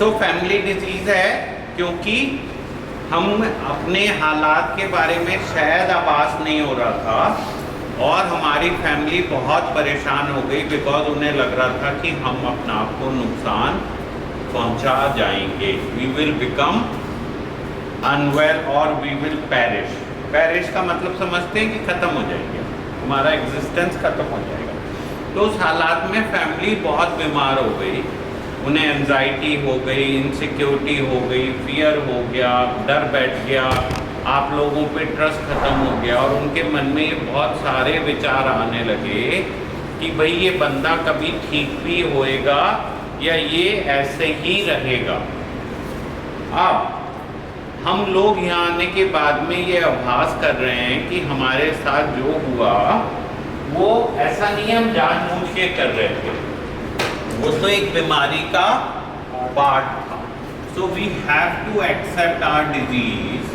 So family disease है क्योंकि हम अपने हालात के बारे में शायद आभास नहीं हो रहा था और हमारी फैमिली बहुत परेशान हो गई बिकॉज उन्हें लग रहा था कि हम अपने आप को नुकसान पहुंचा जाएंगे। वी विल बिकम अनवेल और वी विल पेरिश। पेरिश का मतलब समझते हैं कि ख़त्म हो जाएंगे, हमारा एग्जिस्टेंस ख़त्म हो जाएगा। तो उस हालात में फैमिली बहुत बीमार हो गई, उन्हें एंजाइटी हो गई, इनसिक्योरिटी हो गई, फियर हो गया, डर बैठ गया, आप लोगों पे ट्रस्ट ख़त्म हो गया और उनके मन में ये बहुत सारे विचार आने लगे कि भाई ये बंदा कभी ठीक भी होएगा या ये ऐसे ही रहेगा। अब हम लोग यहाँ आने के बाद में ये आभास कर रहे हैं कि हमारे साथ जो हुआ वो ऐसा नहीं हम जानबूझ के कर रहे थे, वो तो एक बीमारी का पार्ट था। So we have to accept our disease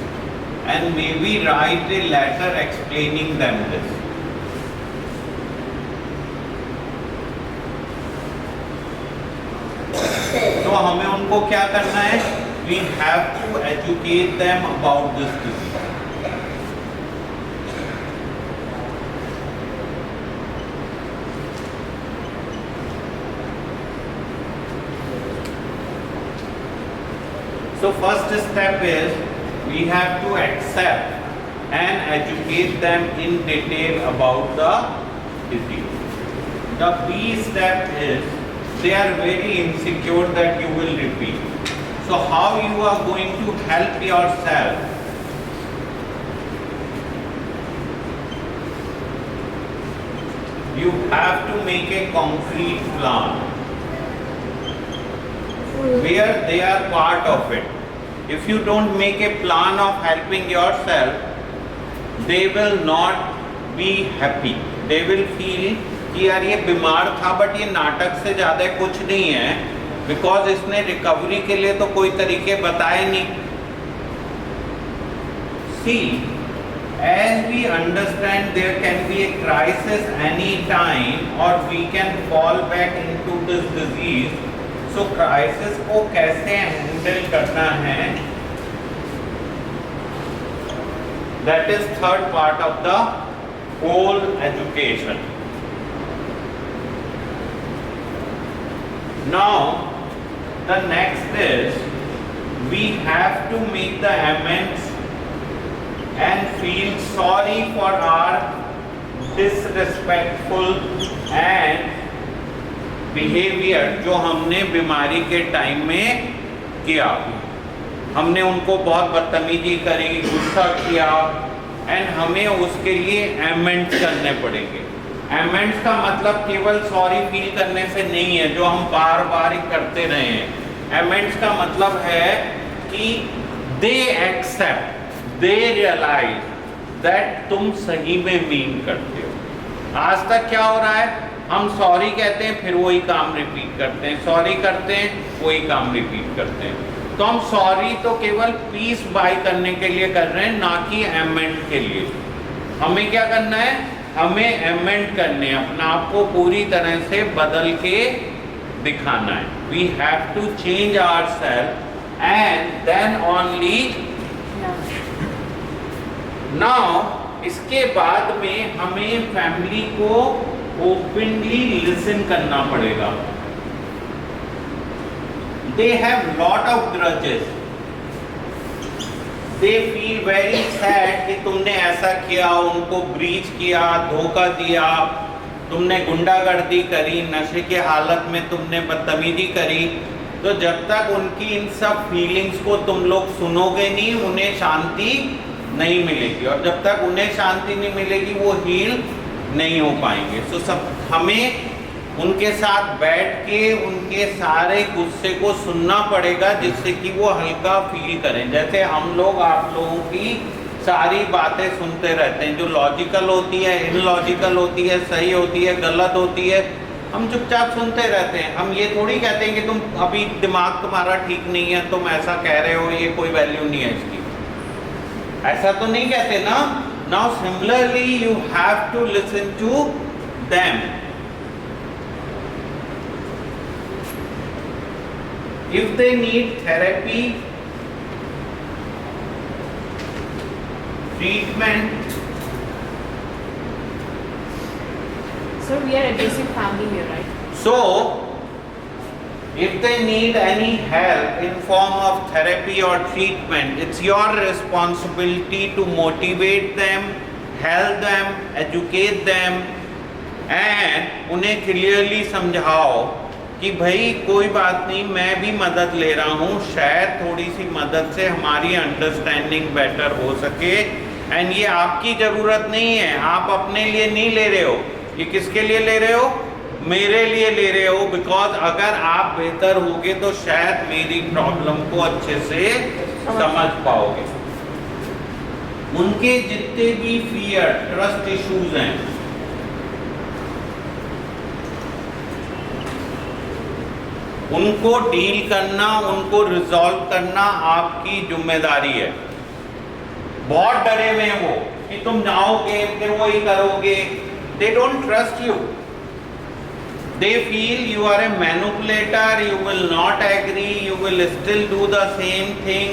and maybe write a letter explaining them this. तो हमें उनको क्या करना है? We have to educate them about this disease. So first step is we have to accept and educate them in detail about the disease. The B step is they are very insecure that you will repeat. So how you are going to help yourself? You have to make a concrete plan where they are part of it. If you don't make a plan of helping yourself, they will not be happy. They will feel कि यार ये बीमार था but ये नाटक से ज़्यादा कुछ नहीं है, बिकॉज इसने रिकवरी के लिए तो कोई तरीके बताए नहीं। See, as we understand there can be a crisis any time or we can fall back into this disease. So crisis को कैसे हैंडल करना है, that is third part of the whole education. Now the next is we have to make the amends and feel sorry for our disrespectful and behaviour जो हमने बीमारी के time में किया। हमने उनको बहुत बदतमीजी करी, गुस्सा किया एंड हमें उसके लिए एमेंड्स करने पड़ेंगे। एमेंड्स का मतलब केवल सॉरी फील करने से नहीं है जो हम बार बार ही करते रहे हैं। एमेंड्स का मतलब है कि they accept, they realise that तुम सही में मीन करते हो। आज तक क्या हो रहा है, हम सॉरी कहते हैं फिर वही काम रिपीट करते हैं, सॉरी करते हैं वही काम रिपीट करते हैं। तो हम सॉरी तो केवल पीस बाय करने के लिए कर रहे हैं, ना कि एमेंड के लिए। हमें क्या करना है? हमें एमेंड करने, अपना आप को पूरी तरह से बदल के दिखाना है। We have to change ourselves and then only now इसके बाद में हमें फैमिली को ओपनली लिसन करना पड़ेगा। They have lot of grudges. They feel very sad कि तुमने ऐसा किया, उनको ब्रीच किया, धोखा दिया, तुमने गुंडागर्दी करी, नशे के हालत में तुमने बदतमीजी करी। तो जब तक उनकी इन सब फीलिंग्स को तुम लोग सुनोगे नहीं, उन्हें शांति नहीं मिलेगी और जब तक उन्हें शांति नहीं मिलेगी वो हील नहीं हो पाएंगे। तो सब हमें उनके साथ बैठ के उनके सारे गुस्से को सुनना पड़ेगा जिससे कि वो हल्का फील करें। जैसे हम लोग आप लोगों की सारी बातें सुनते रहते हैं, जो लॉजिकल होती है, इनलॉजिकल होती है, सही होती है, गलत होती है, हम चुपचाप सुनते रहते हैं। हम ये थोड़ी कहते हैं कि तुम अभी दिमाग तुम्हारा ठीक नहीं है, तुम ऐसा कह रहे हो, ये कोई वैल्यू नहीं है इसकी, ऐसा तो नहीं कहते ना। Now similarly you have to listen to them if they need therapy, treatment. So we are addressing family here, right? So if they need any help in form of therapy or treatment, it's your responsibility to motivate them, help them, educate them, and उन्हें clearly समझाओ कि भाई कोई बात नहीं, मैं भी मदद ले रहा हूँ, शायद थोड़ी सी मदद से हमारी अंडरस्टैंडिंग बेटर हो सके, एंड ये आपकी ज़रूरत नहीं है, आप अपने लिए नहीं ले रहे हो, ये किसके लिए ले रहे हो? मेरे लिए ले रहे हो, बिकॉज अगर आप बेहतर होगे तो शायद मेरी प्रॉब्लम को अच्छे से समझ पाओगे। उनके जितने भी फियर, ट्रस्ट इश्यूज हैं, उनको डील करना, उनको रिजॉल्व करना आपकी जिम्मेदारी है। बहुत डरे हुए हैं वो कि तुम जाओगे फिर वही करोगे। They don't trust you, they feel you are a manipulator, you will not agree, you will still do the same thing,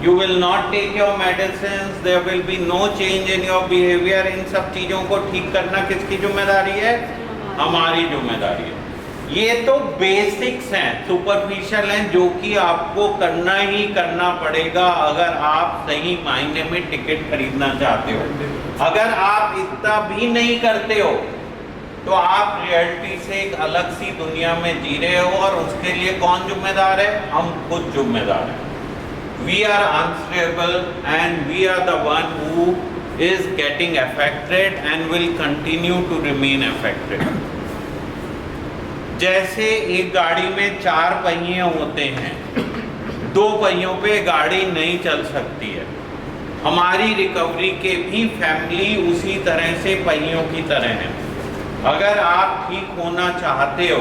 you will not take your medicines, there will be no change in your behavior। इन सब चीज़ों को ठीक करना किसकी जिम्मेदारी है? हमारी जिम्मेदारी है। ये तो बेसिक्स हैं, सुपरफिशियल हैं, जो कि आपको करना ही करना पड़ेगा अगर आप सही मायने में टिकट खरीदना चाहते हो। अगर आप इतना भी नहीं करते हो तो आप रियलिटी से एक अलग सी दुनिया में जी रहे हो, और उसके लिए कौन जिम्मेदार है? हम खुद जिम्मेदार हैं। We are answerable and we are the one who is getting affected and will continue to remain affected. जैसे एक गाड़ी में 4 पहिए होते हैं, 2 पहियों पे गाड़ी नहीं चल सकती है। हमारी रिकवरी के भी फैमिली उसी तरह से पहियों की तरह है। अगर आप ठीक होना चाहते हो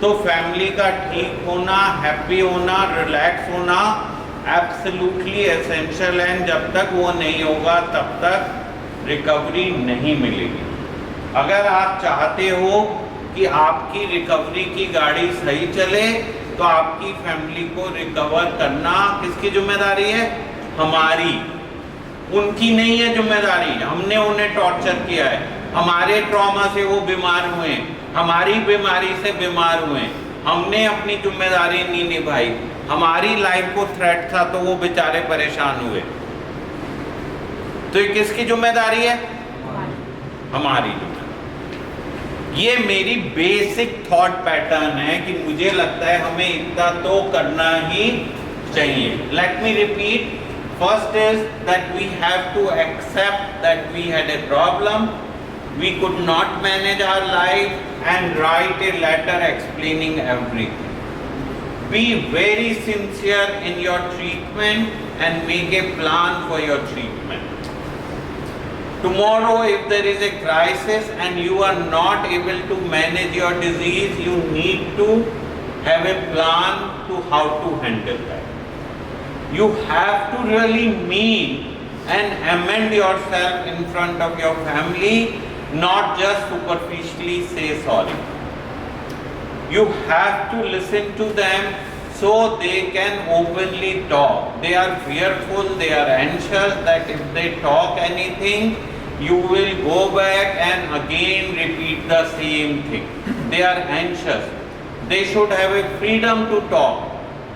तो फैमिली का ठीक होना, हैप्पी होना, रिलैक्स होना एब्सोल्युटली एसेंशियल है। जब तक वो नहीं होगा तब तक रिकवरी नहीं मिलेगी। अगर आप चाहते हो कि आपकी रिकवरी की गाड़ी सही चले तो आपकी फैमिली को रिकवर करना किसकी जिम्मेदारी है? हमारी, उनकी नहीं है जिम्मेदारी। हमने उन्हें टॉर्चर किया है, हमारे ट्रॉमा से वो बीमार हुए, हमारी बीमारी से बीमार हुए, हमने अपनी जिम्मेदारी नहीं निभाई, हमारी लाइफ को थ्रेट था तो वो बेचारे परेशान हुए। तो ये किसकी जिम्मेदारी है? हमारी जिम्मेदारी। ये मेरी बेसिक थॉट पैटर्न है कि मुझे लगता है हमें इतना तो करना ही चाहिए। Let me repeat, first is that we have to accept that we had a problem, we could not manage our life and write a letter explaining everything. Be very sincere in your treatment and make a plan for your treatment. Tomorrow if there is a crisis and you are not able to manage your disease, you need to have a plan to how to handle that. You have to really mean and amend yourself in front of your family, not just superficially say sorry. You have to listen to them so they can openly talk. They are fearful, they are anxious that if they talk anything, you will go back and again repeat the same thing. They are anxious. They should have a freedom to talk.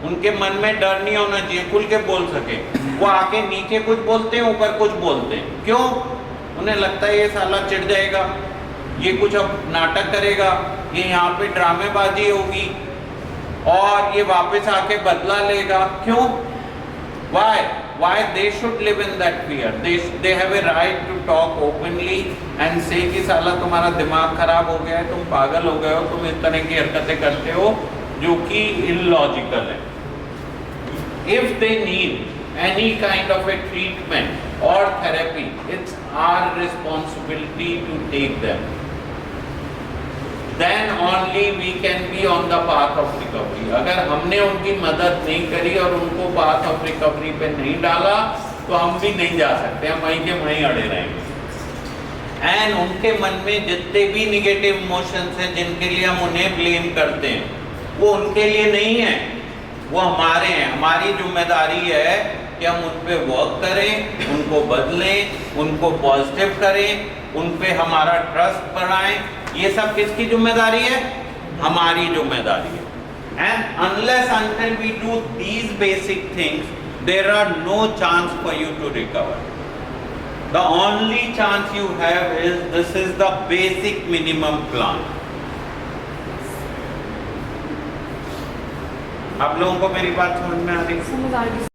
उनके मन में डर नहीं होना चाहिए, खुल के बोल सके। वो आके नीचे कुछ बोलते हैं, ऊपर कुछ बोलते हैं। क्यों? उन्हें लगता है ये साला चिढ़ जाएगा, ये कुछ अब नाटक करेगा, ये यहाँ पे ड्रामेबाजी होगी और ये वापस आके बदला लेगा। क्यों? Why they should live in that fear? They have a right to talk openly and say कि साला तुम्हारा दिमाग खराब हो गया है, तुम पागल हो गए हो, तुम इस तरह की हरकतें करते हो जो कि illogical है। If they need any kind of a treatment or therapy, it's our responsibility to take them. Then only we can be on the path of recovery. अगर हमने उनकी मदद नहीं करी और उनको path of recovery पे नहीं डाला तो हम भी नहीं जा सकते, हम वहीं के वहीं अड़े रहेंगे। And उनके मन में जितने भी negative emotions हैं जिनके लिए हम उन्हें blame करते हैं, वो उनके लिए नहीं है, वो हमारे हैं। हमारी जिम्मेदारी है कि हम उन पे वर्क करें, उनको बदलें, उनको पॉजिटिव करें, उन पे हमारा ट्रस्ट बढ़ाएं। ये सब किसकी जिम्मेदारी है? हमारी जिम्मेदारी है। And unless until we do these basic things, there are no chance for you to recover. The only chance you have is this is the basic minimum plan. आप लोगों को मेरी बात समझ में आ रही है? समझ आ गई।